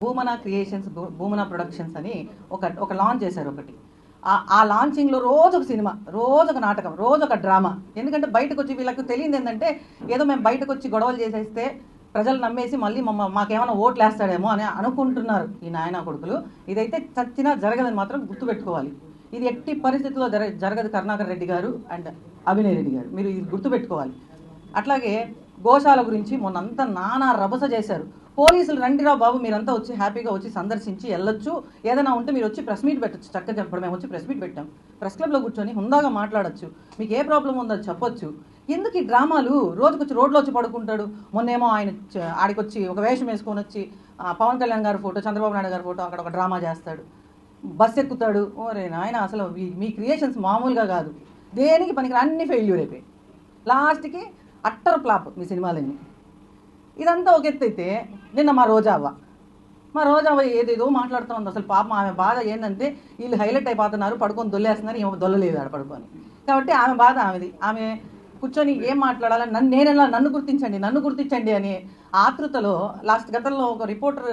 Bhumana creations, Bhumana productions అని ఒక launch చేశారు ఒకటి. ఆ లాంచింగ్లో రోజు ఒక సినిమా, రోజు ఒక నాటకం, రోజు ఒక డ్రామా. ఎందుకంటే బయటకు వచ్చి వీళ్ళకి తెలియదు ఏంటంటే ఏదో మేము బయటకు వచ్చి గొడవలు చేసేస్తే ప్రజలు నమ్మేసి మళ్ళీ మాకేమైనా ఓట్లు వేస్తాడేమో అని అనుకుంటున్నారు ఈ నాయనా కొడుకులు. ఇదైతే చచ్చినా జరగదని మాత్రం గుర్తుపెట్టుకోవాలి. ఇది ఎట్టి పరిస్థితుల్లో జరగదు కరుణాకర్ రెడ్డి గారు అండ్ అభినయ్ రెడ్డి గారు, మీరు ఇది గుర్తుపెట్టుకోవాలి. అట్లాగే గోశాల గురించి మొన్నంతా నానా రభస చేశారు. పోలీసులు రండిరా బాబు, మీరంతా వచ్చి హ్యాపీగా వచ్చి సందర్శించి వెళ్ళొచ్చు, ఏదైనా ఉంటే మీరు వచ్చి ప్రెస్ మీట్ పెట్టచ్చు. చక్కగా చెప్పడం, మేము వచ్చి ప్రెస్ మీట్ పెట్టాం, ప్రెస్ క్లబ్లో కూర్చొని హుందాగా మాట్లాడచ్చు, మీకు ఏ ప్రాబ్లం ఉందో చెప్పొచ్చు. ఎందుకు ఈ డ్రామాలు? రోజుకొచ్చి రోడ్లో వచ్చి పడుకుంటాడు. మొన్నేమో ఆయన ఆడికొచ్చి ఒక వేషం వేసుకొని వచ్చి పవన్ కళ్యాణ్ గారి ఫోటో, చంద్రబాబు నాయుడు గారి ఫోటో అక్కడ ఒక డ్రామా చేస్తాడు, బస్ ఎక్కుతాడు. ఓరే నాయన, అసలు మీ క్రియేషన్స్ మామూలుగా కాదు, దేనికి పనికి అన్ని ఫెయిల్యూర్ అయిపోయి లాస్ట్కి అట్టర్ ఫ్లాప్ మీ సినిమాలన్నీ. ఇదంతా ఒక ఎత్తు అయితే, నిన్న మా రోజావ ఏదేదో మాట్లాడుతూ ఉంది. అసలు పాపం ఆమె బాధ ఏంటంటే వీళ్ళు హైలైట్ అయిపోతున్నారు, పడుకొని దొల్లేస్తున్నారు, ఏమో దొల్లలేదు ఆడ పడుకొని. కాబట్టి ఆమె బాధ ఆమెది. ఆమె కూర్చొని ఏం మాట్లాడాలని, నన్ను గుర్తించండి అని ఆతృతలో గతంలో ఒక రిపోర్టర్